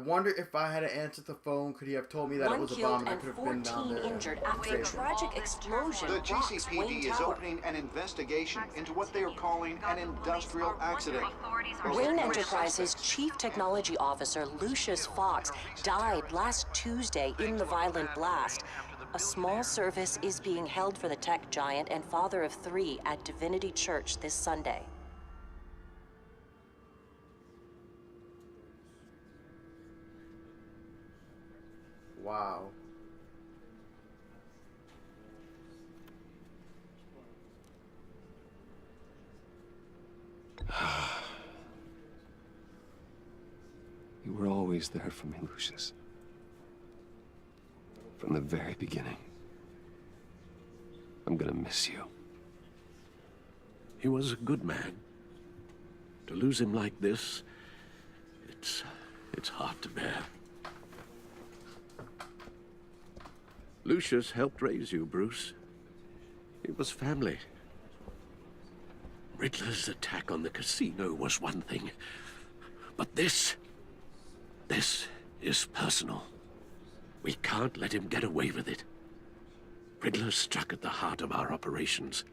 wonder if I had answered the phone, could he have told me that it was a bomb and I could have been down there? 14 injured after a tragic explosion. The GCPD is opening an investigation into what they are calling an industrial accident. Rain Enterprises' Chief Technology Officer, Lucius Fox, died last Tuesday in the violent blast. A small service is being held for the tech giant and father of 3 at Divinity Church this Sunday. Wow. You were always there for me, Lucius. From the very beginning. I'm gonna miss you. He was a good man. To lose him like this, it's hard to bear. Lucius helped raise you, Bruce. It was family. Riddler's attack on the casino was one thing, but this is personal. We can't let him get away with it. Riddler struck at the heart of our operations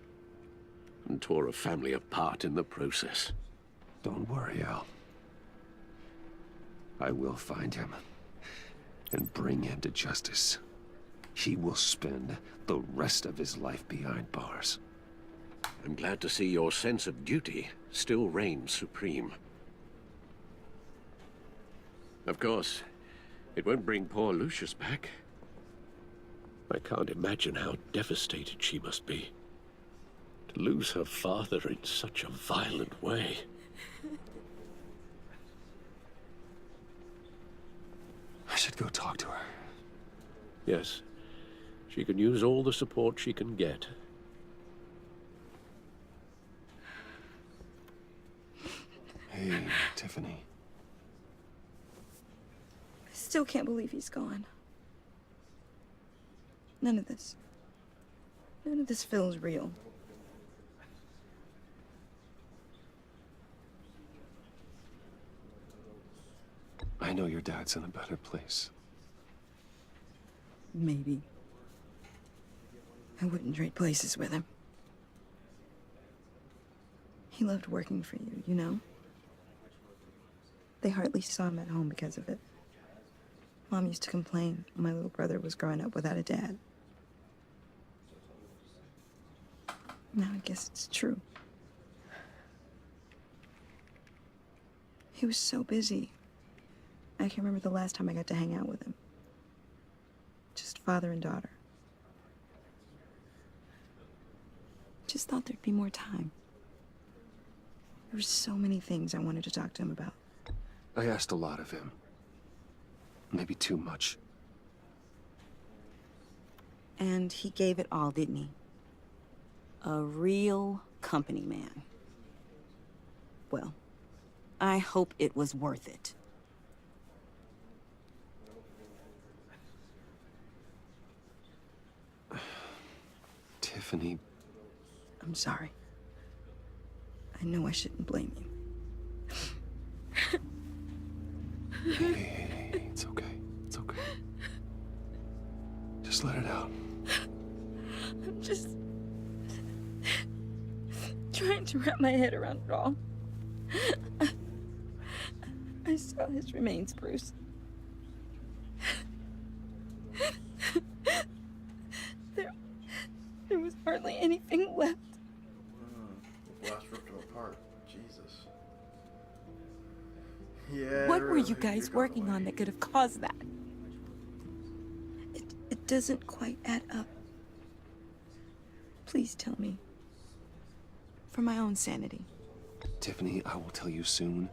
and tore a family apart in the process. Don't worry, Al. I will find him and bring him to justice. He will spend the rest of his life behind bars. I'm glad to see your sense of duty still reigns supreme. Of course, it won't bring poor Lucius back. I can't imagine how devastated she must be. To lose her father in such a violent way. I should go talk to her. Yes, she can use all the support she can get. Hey, Tiffany. I still can't believe he's gone. None of this feels real. I know your dad's in a better place. Maybe. I wouldn't trade places with him. He loved working for you, you know? They hardly saw him at home because of it. Mom used to complain my little brother was growing up without a dad. Now I guess it's true. He was so busy. I can't remember the last time I got to hang out with him. Just father and daughter. Just thought there'd be more time. There were so many things I wanted to talk to him about. I asked a lot of him. Maybe too much. And he gave it all, didn't he? A real company man. Well, I hope it was worth it. Tiffany. I'm sorry. I know I shouldn't blame you. Hey, it's okay. It's okay. Just let it out. I'm just trying to wrap my head around it all. I saw his remains, Bruce. There was hardly anything left. The blast ripped him apart. Jesus. Yeah. What were you guys working on that could have caused that? It doesn't quite add up. Please tell me. For my own sanity. Tiffany, I will tell you soon.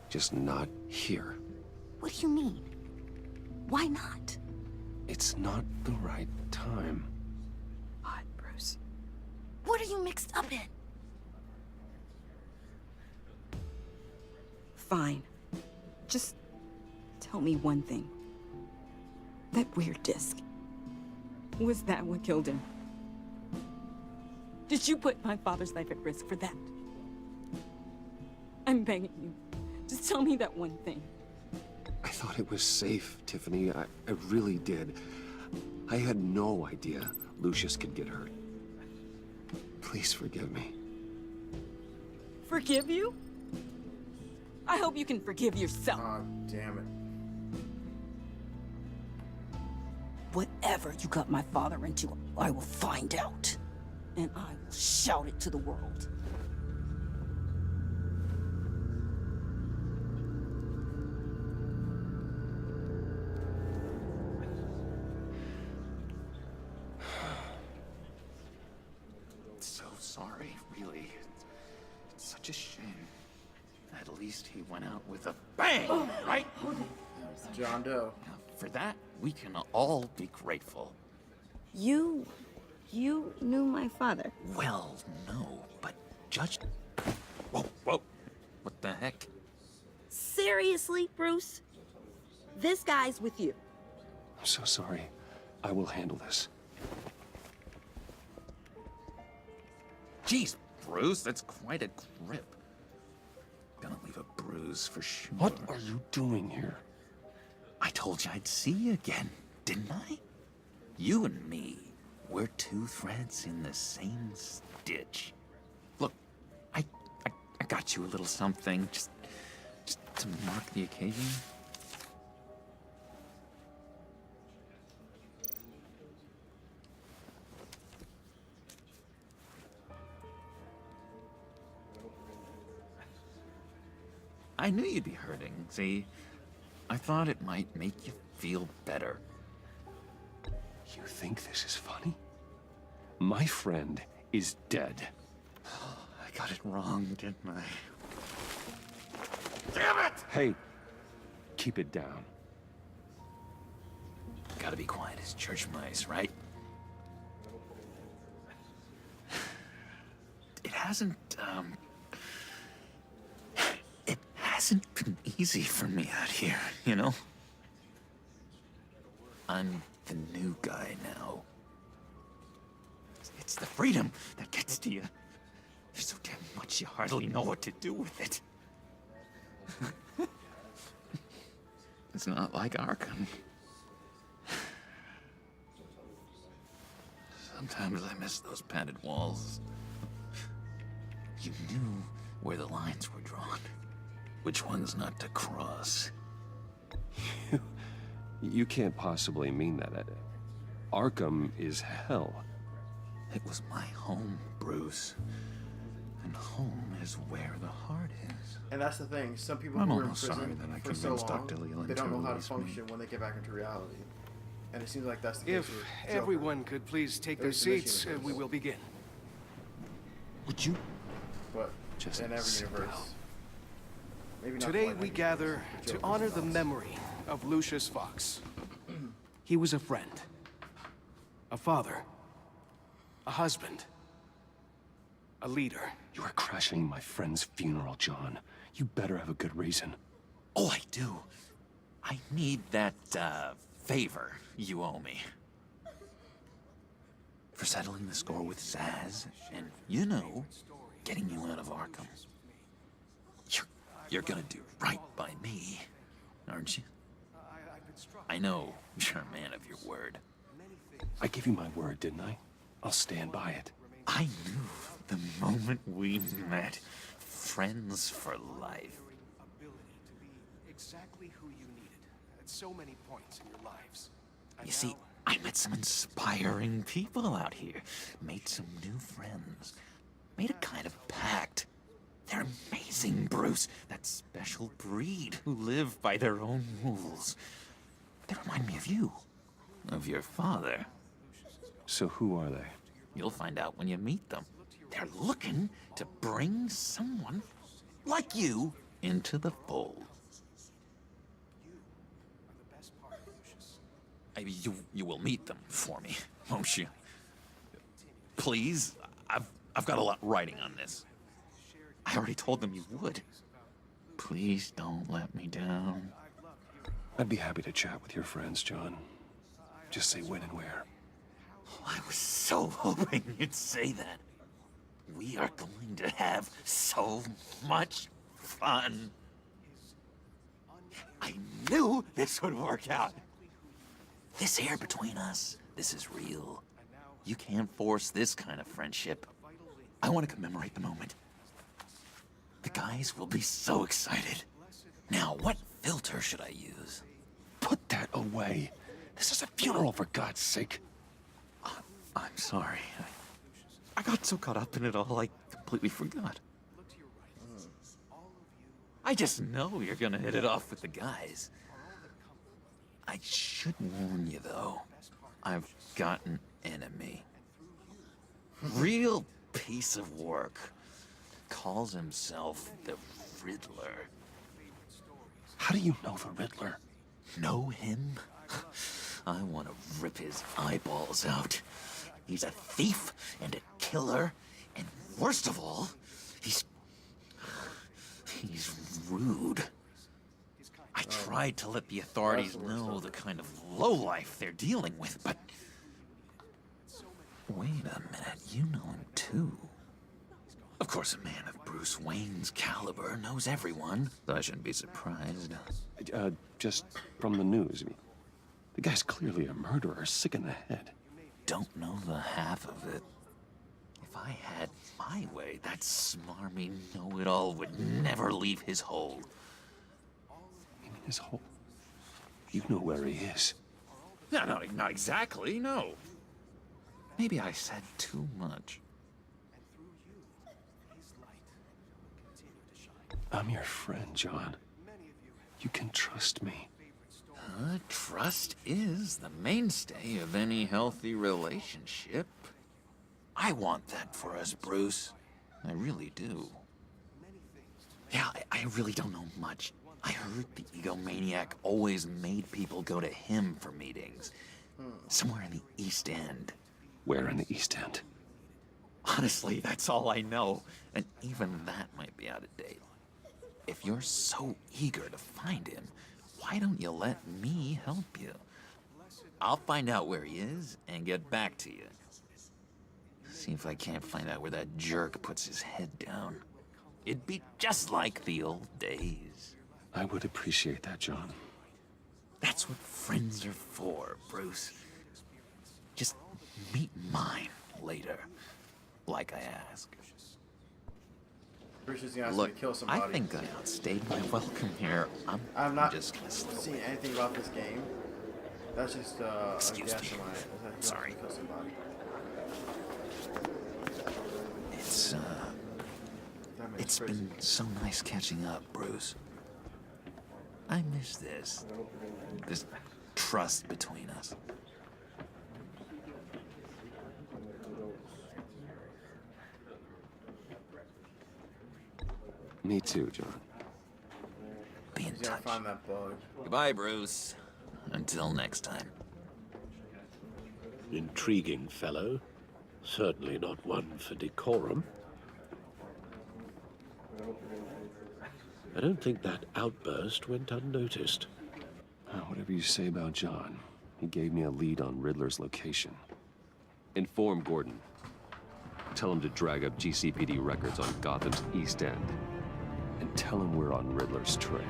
Just not here. What do you mean? Why not? It's not the right time. What, Bruce? What are you mixed up in? Fine. Just tell me one thing. That weird disc. Was that what killed him? Did you put my father's life at risk for that? I'm begging you. Just tell me that one thing. I thought it was safe, Tiffany. I really did. I had no idea Lucius could get hurt. Please forgive me. Forgive you? I hope you can forgive yourself. Oh, damn it. Whatever you got my father into, I will find out. And I will shout it to the world. So sorry, really. It's such a shame. At least he went out with a bang, right? John Doe. Now, for that, we can all be grateful. You knew my father. Well, no, but Judge... Whoa, whoa. What the heck? Seriously, Bruce? This guy's with you. I'm so sorry. I will handle this. Jeez, Bruce, that's quite a grip. Gonna leave a bruise for sure. What are you doing here? I told you I'd see you again, didn't I? You and me, we're two threads in the same stitch. Look, I got you a little something, just to mark the occasion. I knew you'd be hurting, see? I thought it might make you feel better. You think this is funny? My friend is dead. I got it wrong, didn't I? Damn it! Hey, keep it down. Gotta be quiet as church mice, right? It hasn't been easy for me out here, you know? I'm the new guy now. It's the freedom that gets to you. There's so damn much you hardly know what to do with it. It's not like Arkham. Sometimes I miss those padded walls. You knew where the lines were drawn. Which ones not to cross. You can't possibly mean that. Arkham is hell. It was my home, Bruce. And home is where the heart is. And that's the thing. Some people I'm who are in almost sorry prison that I for so convinced long, Dr. Leland they don't to know how to release me. function when they get back into reality. And it seems like that's the case If with Joker. everyone could please take their There's the mission seats, universe. we will begin. Would you? But Just in every sit universe. down. Maybe not Today quite we every gather universe, but to Joker's honor the nuts. memory of Lucius Fox. He was a friend, a father, a husband, a leader. You are crashing my friend's funeral, John. You better have a good reason. Oh, I do. I need that, favor you owe me. For settling the score with Zaz, and, you know, getting you out of Arkham. You're gonna do right by me, aren't you? I know you're a man of your word. I gave you my word, didn't I? I'll stand by it. I knew the moment we met, friends for life. Ability to be exactly who you needed at so many points in your lives. And You see, now, I met some inspiring people out here, made some new friends, made a kind of pact. They're amazing, Bruce. That special breed who live by their own rules. They remind me of you, of your father. So who are they? You'll find out when you meet them. They're looking to bring someone like you into the fold. You will meet them for me, won't you? Please, I've got a lot writing on this. I already told them you would. Please don't let me down. I'd be happy to chat with your friends, John. Just say when and where. Oh, I was so hoping you'd say that. We are going to have so much fun. I knew this would work out. This here between us, this is real. You can't force this kind of friendship. I want to commemorate the moment. The guys will be so excited. Now, what filter should I use? Put that away. This is a funeral, for God's sake. I'm sorry. I got so caught up in it all, I completely forgot. I just know you're gonna hit it off with the guys. I should warn you, though. I've got an enemy. Real piece of work. Calls himself the Riddler. How do you know the Riddler? Know him? I want to rip his eyeballs out. He's a thief and a killer, and worst of all, he's rude. I tried to let the authorities know the kind of lowlife they're dealing with, but... Wait a minute, you know him too. Of course, a man of Bruce Wayne's caliber knows everyone, so I shouldn't be surprised. Just from the news. The guy's clearly a murderer, sick in the head. Don't know the half of it. If I had my way, that smarmy know-it-all would never leave his hole. His hole? You know where he is. No, not exactly, no. Maybe I said too much. I'm your friend, John. You can trust me. Trust is the mainstay of any healthy relationship. I want that for us, Bruce. I really do. Yeah, I really don't know much. I heard the egomaniac always made people go to him for meetings. Somewhere in the East End. Where in the East End? Honestly, that's all I know. And even that might be out of date. If you're so eager to find him, why don't you let me help you? I'll find out where he is and get back to you. See if I can't find out where that jerk puts his head down. It'd be just like the old days. I would appreciate that, John. That's what friends are for, Bruce. Just meet mine later, like I asked. Bruce is gonna ask Look, me to kill somebody. I think I outstayed my welcome here. I'm not just gonna slip seen away. anything about this game. That's just a Excuse guess me. of mine. Sorry. Kill somebody. It's been so nice catching up, Bruce. I miss this trust between us. Me too, John. Be in He's gotta touch. find that bug. Goodbye, Bruce. Until next time. Intriguing fellow. Certainly not one for decorum. I don't think that outburst went unnoticed. Whatever you say about John, he gave me a lead on Riddler's location. Inform Gordon. Tell him to drag up GCPD records on Gotham's East End. And tell him we're on Riddler's trail.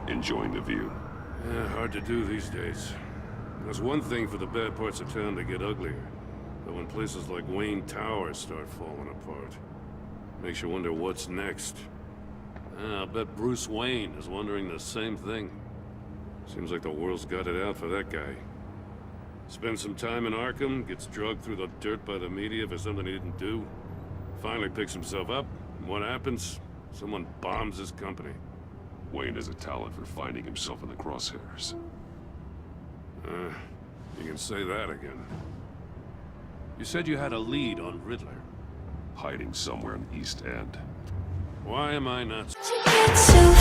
Enjoying the view. Yeah, hard to do these days. There's one thing for the bad parts of town to get uglier. But when places like Wayne Tower start falling apart, makes you wonder what's next. I'll bet Bruce Wayne is wondering the same thing. Seems like the world's got it out for that guy. Spends some time in Arkham, gets drugged through the dirt by the media for something he didn't do. Finally picks himself up, and what happens? Someone bombs his company. Wayne has a talent for finding himself in the crosshairs. You can say that again. You said you had a lead on Riddler. Hiding somewhere in the East End. Why am I not... It's so